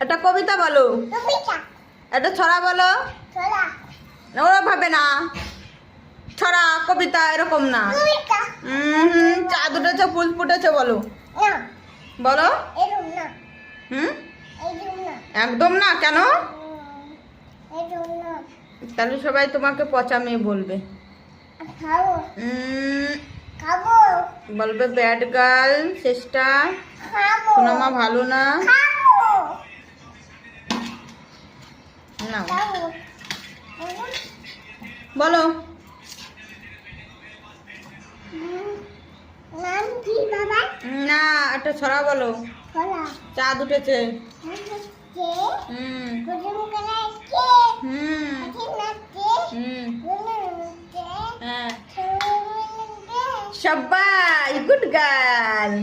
একটা কবিতা বলো, একটা ছড়া বলো। ওরা ভাবে না ছড়া কবিতা এরকম না। চাঁদ উঠেছে ফুল ফুটেছে বলো, বলো। হুম, একদম না কেন? তাহলে সবাই তোমাকে পচা মেয়ে বলবে। বলবে ব্যাড গার্ল, চেষ্টা সোনামা ভালো না। না বলো, না একটা ছড়া বলো। চাঁদ উঠেছে। হুম হুম হুম, হ্যাঁ সবাই গুড গার্ল।